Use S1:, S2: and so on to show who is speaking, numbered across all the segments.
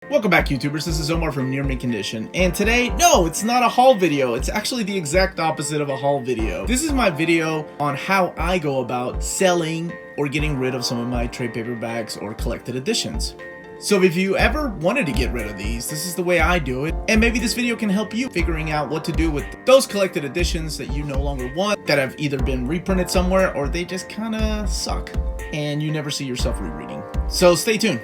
S1: Welcome back, YouTubers. This is Omar from Near Mint Condition, and today, no, it's not a haul video. It's actually the exact opposite of a haul video. This is my video on how I go about selling or getting rid of some of my trade paperbacks or collected editions. So if you ever wanted to get rid of these, this is the way I do it, and maybe this video can help you figuring out what to do with those collected editions that you no longer want, that have either been reprinted somewhere or they just kind of suck and you never see yourself rereading. So stay tuned.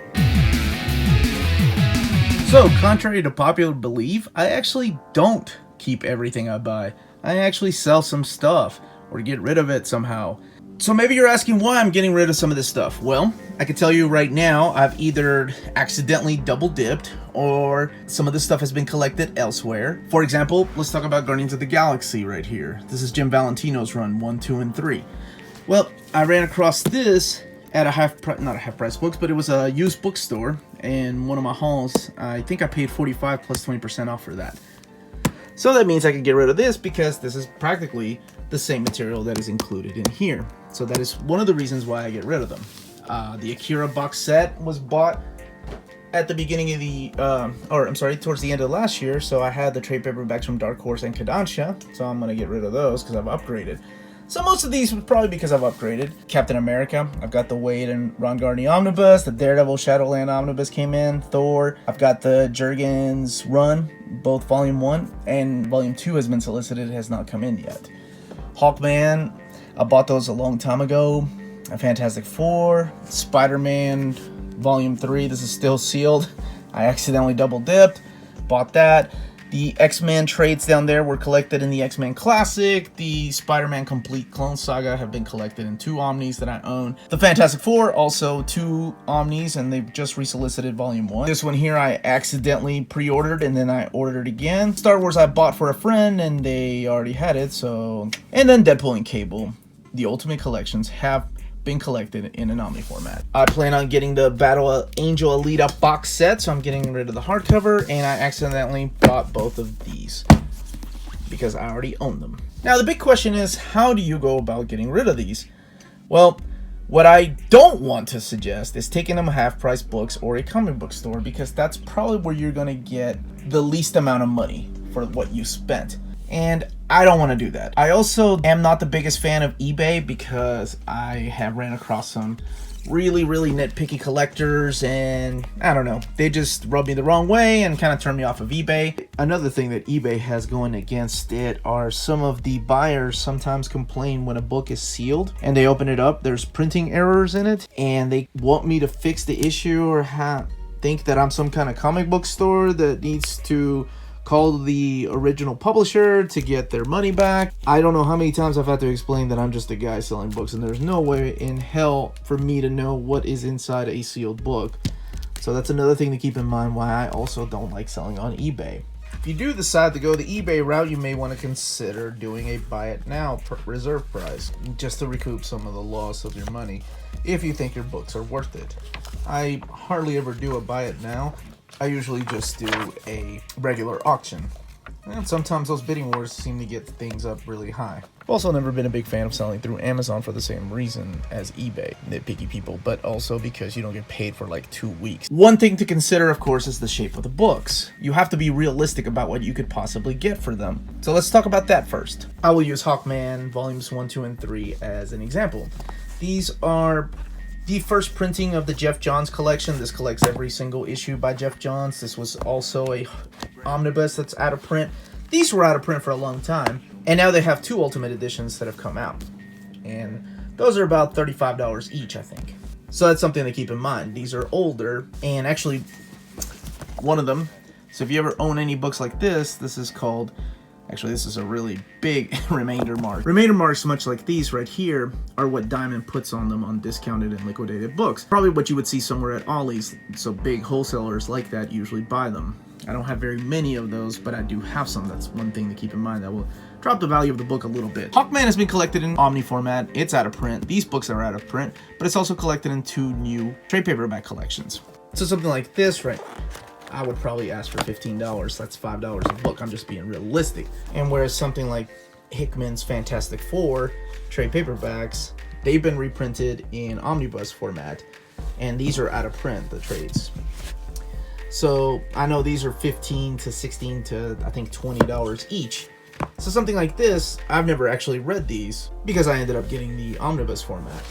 S1: So, contrary to popular belief, I actually don't keep everything I buy. I actually sell some stuff or get rid of it somehow. So maybe you're asking why I'm getting rid of some of this stuff. Well, I can tell you right now, I've either accidentally double dipped or some of this stuff has been collected elsewhere. For example, let's talk about Guardians of the Galaxy right here. This is Jim Valentino's run 1, 2, and 3. Well, I ran across this at a not a half price books, but it was a used bookstore, and one of my hauls, I think I paid 45 plus 20% off for that. So that means I can get rid of this because this is practically the same material that is included in here. So that is one of the reasons why I get rid of them. The Akira box set was bought at the beginning of the, towards the end of last year. So I had the trade paperbacks from Dark Horse and Kodansha, so I'm gonna get rid of those because I've upgraded. So most of these was probably because I've upgraded. Captain America, I've got the Wade and Ron Garney Omnibus, the Daredevil Shadowland Omnibus came in, Thor, I've got the Jurgens Run, both Volume 1, and Volume 2 has been solicited, has not come in yet. Hawkman, I bought those a long time ago. A Fantastic Four, Spider-Man Volume 3, this is still sealed. I accidentally double dipped, bought that. The X-Men trades down there were collected in the X-Men Classic. The Spider-Man Complete Clone Saga have been collected in 2 Omnis that I own. The Fantastic Four, also 2 Omnis, and they've just resolicited Volume 1. This one here I accidentally pre-ordered, and then I ordered again. Star Wars I bought for a friend, and they already had it, so... And then Deadpool and Cable, the Ultimate Collections, have been collected in an Omni format. I plan on getting the Battle Angel Alita box set, so I'm getting rid of the hardcover, and I accidentally bought both of these because I already own them. Now the big question is, how do you go about getting rid of these? Well, what I don't want to suggest is taking them to half-price books or a comic book store, because that's probably where you're gonna get the least amount of money for what you spent. And I don't want to do that. I also am not the biggest fan of eBay because I have ran across some really nitpicky collectors, and I don't know, they just rub me the wrong way and kind of turn me off of eBay. Another thing that eBay has going against it are some of the buyers sometimes complain when a book is sealed and they open it up, there's printing errors in it, and they want me to fix the issue or think that I'm some kind of comic book store that needs to call the original publisher to get their money back. I don't know how many times I've had to explain that I'm just a guy selling books, and there's no way in hell for me to know what is inside a sealed book. So that's another thing to keep in mind why I also don't like selling on eBay. If you do decide to go the eBay route, you may want to consider doing a buy it now reserve price, just to recoup some of the loss of your money if you think your books are worth it. I hardly ever do a buy it now. I usually just do a regular auction, and sometimes those bidding wars seem to get things up really high. I've also never been a big fan of selling through Amazon for the same reason as eBay, nitpicky people, but also because you don't get paid for like 2 weeks. One thing to consider, of course, is the shape of the books. You have to be realistic about what you could possibly get for them. So let's talk about that first. I will use Hawkman Volumes 1, 2, and 3 as an example. These are the first printing of the Jeff Johns collection. This collects every single issue by Jeff Johns. This was also a omnibus that's out of print. These were out of print for a long time, and now they have 2 Ultimate Editions that have come out, and those are about $35 each, I think. So that's something to keep in mind. These are older, and actually one of them, so if you ever own any books like this, this is called, actually this is a really big remainder mark. Remainder marks, much like these right here, are what Diamond puts on them on discounted and liquidated books. Probably what you would see somewhere at Ollie's, so big wholesalers like that usually buy them. I don't have very many of those, but I do have some. That's one thing to keep in mind that will drop the value of the book a little bit. Hawkman has been collected in Omni format. It's out of print. These books are out of print, but it's also collected in 2 new trade paperback collections. So something like this, right, I would probably ask for $15. That's $5 a book. I'm just being realistic. And whereas something like Hickman's Fantastic Four trade paperbacks, they've been reprinted in omnibus format, and these are out of print, the trades. So I know these are $15 to $16 to I think $20 each. So something like this, I've never actually read these because I ended up getting the omnibus format.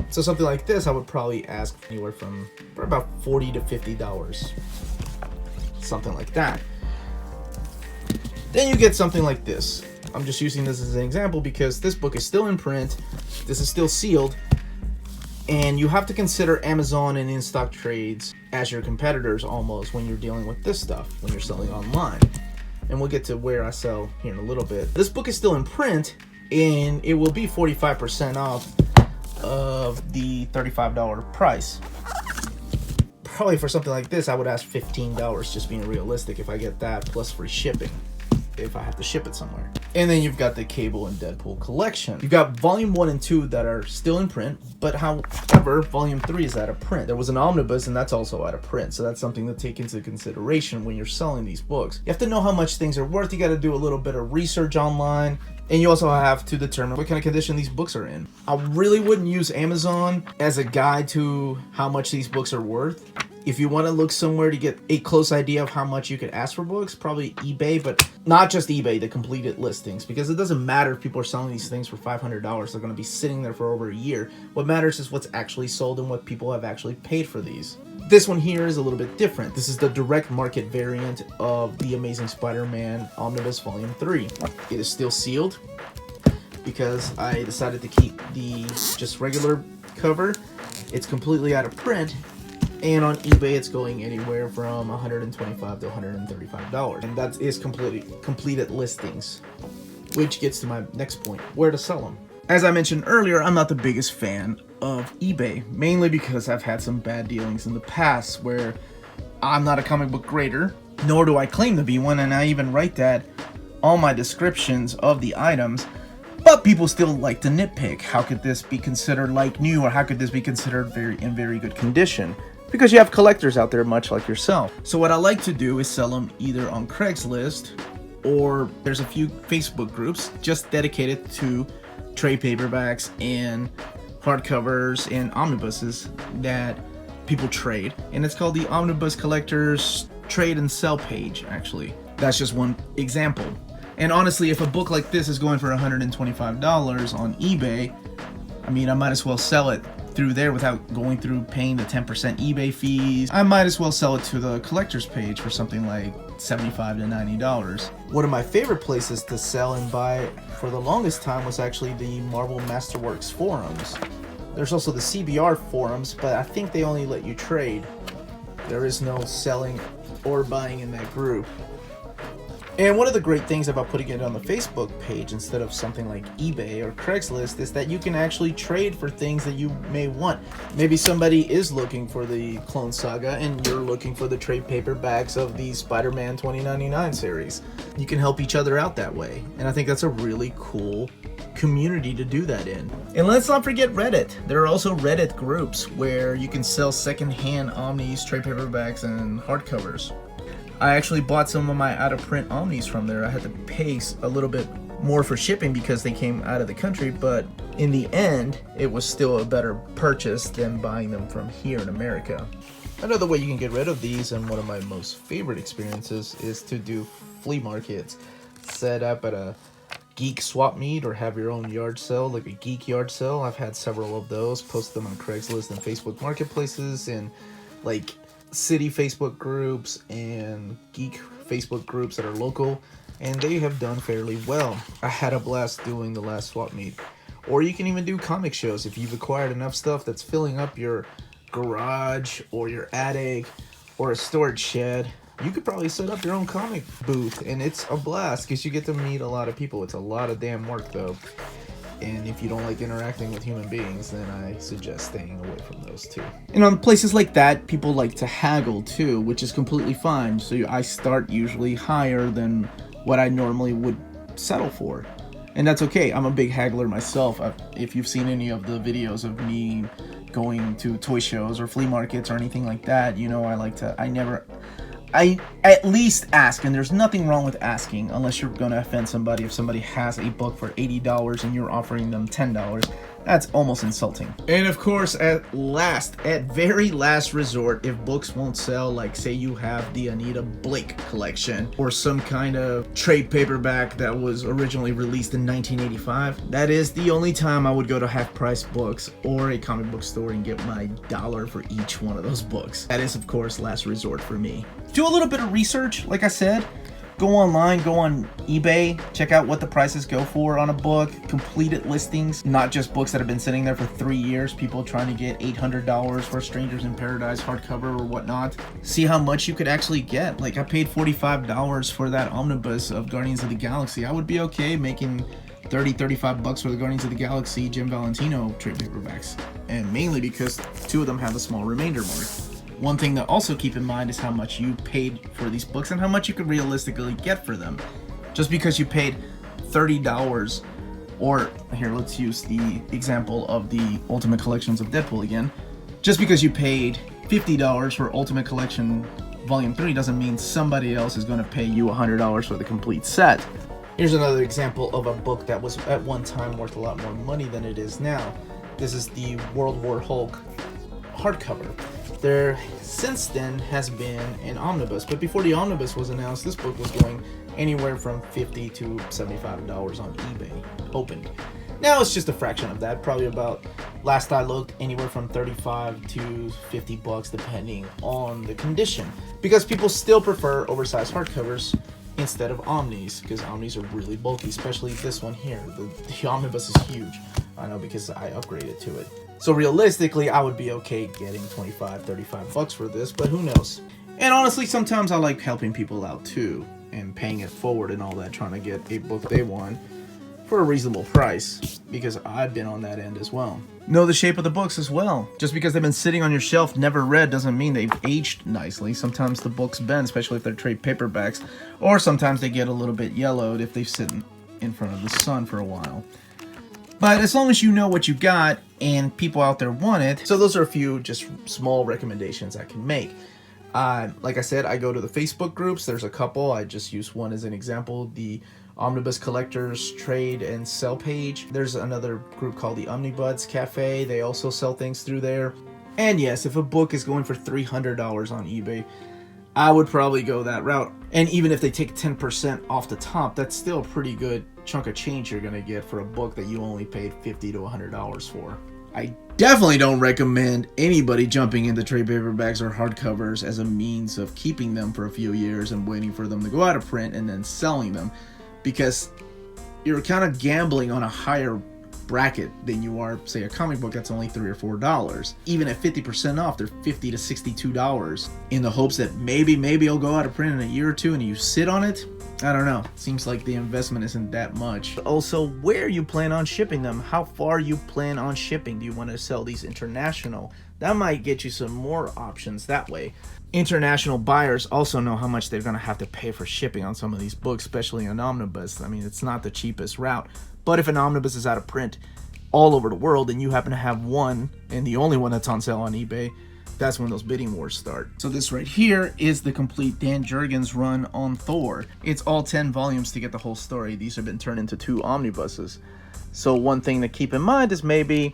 S1: So something like this, I would probably ask anywhere from for about $40 to $50, something like that. Then you get something like this. I'm just using this as an example because this book is still in print. This is still sealed. And you have to consider Amazon and in-stock trades as your competitors almost when you're dealing with this stuff, when you're selling online. And we'll get to where I sell here in a little bit. This book is still in print, and it will be 45% off of the $35 price. Probably for something like this, I would ask $15, just being realistic, if I get that, plus free shipping, if I have to ship it somewhere. And then you've got the Cable and Deadpool collection. You've got volume 1 and 2 that are still in print, but however, volume 3 is out of print. There was an omnibus, and that's also out of print, so that's something to take into consideration when you're selling these books. You have to know how much things are worth. You got to do a little bit of research online, and you also have to determine what kind of condition these books are in. I really wouldn't use Amazon as a guide to how much these books are worth. If you want to look somewhere to get a close idea of how much you could ask for books, probably eBay, but not just eBay, the completed listings, because it doesn't matter if people are selling these things for $500. They're going to be sitting there for over a year. What matters is what's actually sold and what people have actually paid for these. This one here is a little bit different. This is the direct market variant of the Amazing Spider-Man Omnibus Volume 3. It is still sealed because I decided to keep the just regular cover. It's completely out of print. And on eBay, it's going anywhere from $125 to $135. And that is completed listings, which gets to my next point, where to sell them. As I mentioned earlier, I'm not the biggest fan of eBay, mainly because I've had some bad dealings in the past where I'm not a comic book grader, nor do I claim to be one, and I even write that on my descriptions of the items. But people still like to nitpick. How could this be considered like new, or how could this be considered in very good condition? Because you have collectors out there much like yourself. So what I like to do is sell them either on Craigslist, or there's a few Facebook groups just dedicated to trade paperbacks and hardcovers and omnibuses that people trade. And it's called the Omnibus Collectors Trade and Sell page, actually. That's just one example. And honestly, if a book like this is going for $125 on eBay, I mean, I might as well sell it through there without going through paying the 10% eBay fees. I might as well sell it to the collector's page for something like $75 to $90. One of my favorite places to sell and buy for the longest time was actually the Marvel Masterworks forums. There's also the CBR forums, but I think they only let you trade. There is no selling or buying in that group. And one of the great things about putting it on the Facebook page instead of something like eBay or Craigslist is that you can actually trade for things that you may want. Maybe somebody is looking for the Clone Saga and you're looking for the trade paperbacks of the Spider-Man 2099 series. You can help each other out that way. And I think that's a really cool community to do that in. And let's not forget Reddit. There are also Reddit groups where you can sell secondhand omnis, trade paperbacks, and hardcovers. I actually bought some of my out-of-print omnis from there. I had to pay a little bit more for shipping because they came out of the country, but in the end, it was still a better purchase than buying them from here in America. Another way you can get rid of these, and one of my most favorite experiences, is to do flea markets. Set up at a geek swap meet or have your own yard sale, like a geek yard sale. I've had several of those, post them on Craigslist and Facebook marketplaces, and like city Facebook groups and geek Facebook groups that are local, and they have done fairly well. I had a blast doing the last swap meet. Or you can even do comic shows if you've acquired enough stuff that's filling up your garage or your attic or a storage shed. You could probably set up your own comic booth, and it's a blast because you get to meet a lot of people. It's a lot of damn work though. And if you don't like interacting with human beings, then I suggest staying away from those too. And on places like that, people like to haggle too, which is completely fine. So I start usually higher than what I normally would settle for. And that's okay. I'm a big haggler myself. If you've seen any of the videos of me going to toy shows or flea markets or anything like that, you know I at least ask. And there's nothing wrong with asking, unless you're going to offend somebody. If somebody has a book for $80 and you're offering them $10, that's almost insulting. And of course, at very last resort, if books won't sell, like say you have the Anita Blake collection or some kind of trade paperback that was originally released in 1985, that is the only time I would go to Half Price Books or a comic book store and get my dollar for each one of those books. That is, of course, last resort for me. Do a little bit of research, like I said. Go online, go on eBay, check out what the prices go for on a book, completed listings, not just books that have been sitting there for 3 years, people trying to get $800 for Strangers in Paradise hardcover or whatnot. See how much you could actually get. Like, I paid $45 for that omnibus of Guardians of the Galaxy. I would be okay making $30-35 for the Guardians of the Galaxy Jim Valentino trade paperbacks, and mainly because 2 of them have a small remainder mark. One thing to also keep in mind is how much you paid for these books and how much you could realistically get for them. Just because you paid $30, or here, let's use the example of the Ultimate Collections of Deadpool again. Just because you paid $50 for Ultimate Collection Volume 3 doesn't mean somebody else is going to pay you $100 for the complete set. Here's another example of a book that was at one time worth a lot more money than it is now. This is the World War Hulk hardcover. There since then has been an omnibus, but before the omnibus was announced, this book was going anywhere from $50 to $75 on eBay, opened. Now it's just a fraction of that, probably about, last I looked, anywhere from $35 to $50 depending on the condition, because people still prefer oversized hardcovers instead of omnis, because omnis are really bulky, especially this one here. The omnibus is huge. I know, because I upgraded to it. So realistically, I would be okay getting $25-35 for this, but who knows? And honestly, sometimes I like helping people out too, and paying it forward and all that, trying to get a book they want for a reasonable price, because I've been on that end as well. Know the shape of the books as well. Just because they've been sitting on your shelf, never read, doesn't mean they've aged nicely. Sometimes the books bend, especially if they're trade paperbacks, or sometimes they get a little bit yellowed if they've sit in front of the sun for a while. But as long as you know what you got and people out there want it, so those are a few just small recommendations I can make. Like I said, I go to the Facebook groups. There's a couple. I just use one as an example. The Omnibus Collectors Trade and Sell page. There's another group called the Omnibuses Cafe. They also sell things through there. And yes, if a book is going for $300 on eBay, I would probably go that route. And even if they take 10% off the top, that's still a pretty good chunk of change you're going to get for a book that you only paid $50 to $100 for. I definitely don't recommend anybody jumping into trade paperbacks or hardcovers as a means of keeping them for a few years and waiting for them to go out of print and then selling them, because you're kind of gambling on a higher bracket than you are, say, a comic book that's only $3 or $4. Even at 50% off, they're $50 to $62 in the hopes that maybe it'll go out of print in a year or two and you sit on it. I don't know. Seems like the investment isn't that much. Also, where you plan on shipping them, how far you plan on shipping. Do you want to sell these international? That might get you some more options that way. International buyers also know how much they're going to have to pay for shipping on some of these books, especially an omnibus. I mean, it's not the cheapest route. But if an omnibus is out of print all over the world and you happen to have one and the only one that's on sale on eBay, that's when those bidding wars start. So this right here is the complete Dan Jurgens run on Thor. It's all 10 volumes to get the whole story. These have been turned into 2 omnibuses. So one thing to keep in mind is maybe,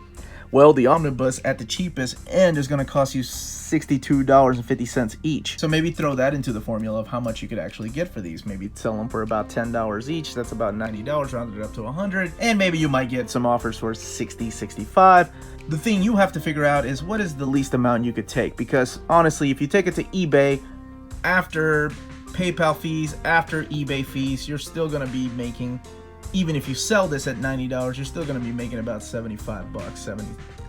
S1: well, the omnibus at the cheapest end is going to cost you $62.50 each. So maybe throw that into the formula of how much you could actually get for these. Maybe sell them for about $10 each. That's about $90, rounded up to $100. And maybe you might get some offers for $60, $65. The thing you have to figure out is what is the least amount you could take. Because honestly, if you take it to eBay, after PayPal fees, after eBay fees, you're still going to be making, even if you sell this at $90, you're still going to be making about $75, $70.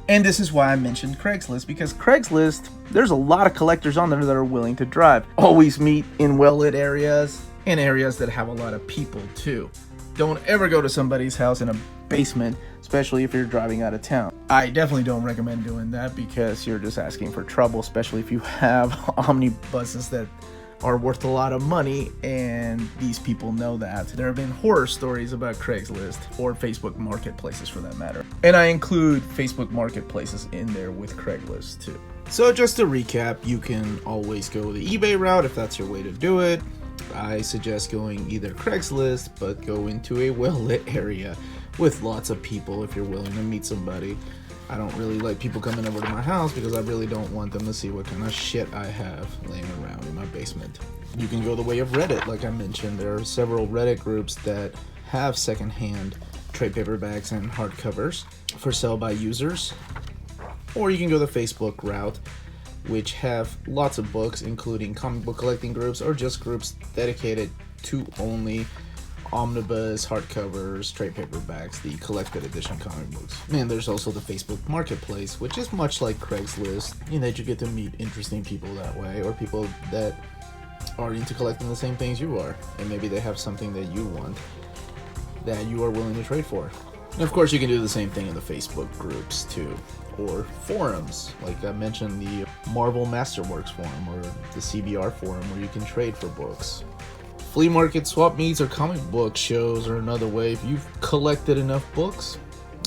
S1: And this is why I mentioned Craigslist, because Craigslist, there's a lot of collectors on there that are willing to drive. Always meet in well-lit areas and areas that have a lot of people too. Don't ever go to somebody's house in a basement, especially if you're driving out of town. I definitely don't recommend doing that because you're just asking for trouble, especially if you have omnibuses that are worth a lot of money, and these people know that. There have been horror stories about Craigslist, or Facebook marketplaces for that matter. And I include Facebook marketplaces in there with Craigslist too. So just to recap, you can always go the eBay route if that's your way to do it. I suggest going either Craigslist, but go into a well-lit area with lots of people if you're willing to meet somebody. I don't really like people coming over to my house because I really don't want them to see what kind of shit I have laying around in my basement. You can go the way of Reddit, like I mentioned. There are several Reddit groups that have secondhand trade paperbacks and hardcovers for sale by users. Or you can go the Facebook route, which have lots of books, including comic book collecting groups or just groups dedicated to only omnibus, hardcovers, trade paperbacks, the collected edition comic books. And there's also the Facebook Marketplace, which is much like Craigslist, in that you get to meet interesting people that way, or people that are into collecting the same things you are, and maybe they have something that you want that you are willing to trade for. And of course, you can do the same thing in the Facebook groups too, or forums, like I mentioned, the Marvel Masterworks forum or the CBR forum, where you can trade for books. Flea market swap meets or comic book shows are another way. If you've collected enough books,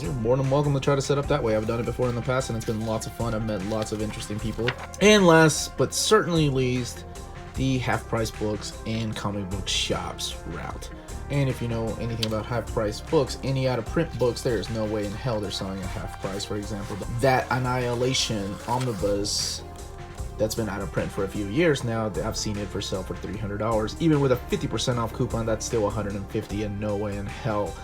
S1: you're more than welcome to try to set up that way. I've done it before in the past and it's been lots of fun. I've met lots of interesting people. And last but certainly least, the half-price books and comic book shops route. And if you know anything about half-price books, any out-of-print books, there is no way in hell they're selling at half price. For example, that Annihilation omnibus that's been out of print for a few years now, I've seen it for sale for $300. Even with a 50% off coupon, that's still $150, and no way in hell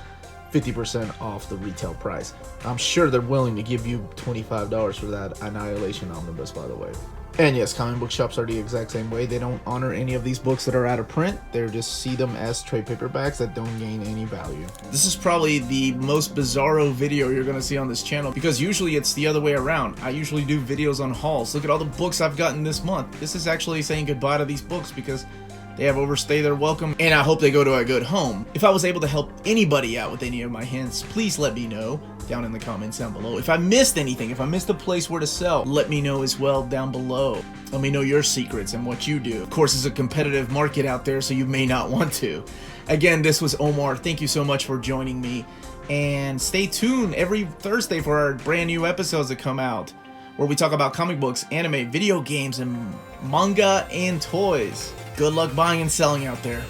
S1: 50% off the retail price. I'm sure they're willing to give you $25 for that Annihilation omnibus, by the way. And yes, comic book shops are the exact same way. They don't honor any of these books that are out of print. They just see them as trade paperbacks that don't gain any value. This is probably the most bizarro video you're going to see on this channel, because usually it's the other way around. I usually do videos on hauls. Look at all the books I've gotten this month. This is actually saying goodbye to these books because they have overstayed their welcome, and I hope they go to a good home. If I was able to help anybody out with any of my hints, please let me know down in the comments down below. If I missed anything, if I missed a place where to sell, let me know as well down below. Let me know your secrets and what you do. Of course, it's a competitive market out there, so you may not want to. Again, this was Omar. Thank you so much for joining me, and stay tuned every Thursday for our brand new episodes that come out, where we talk about comic books, anime, video games, and manga and toys. Good luck buying and selling out there.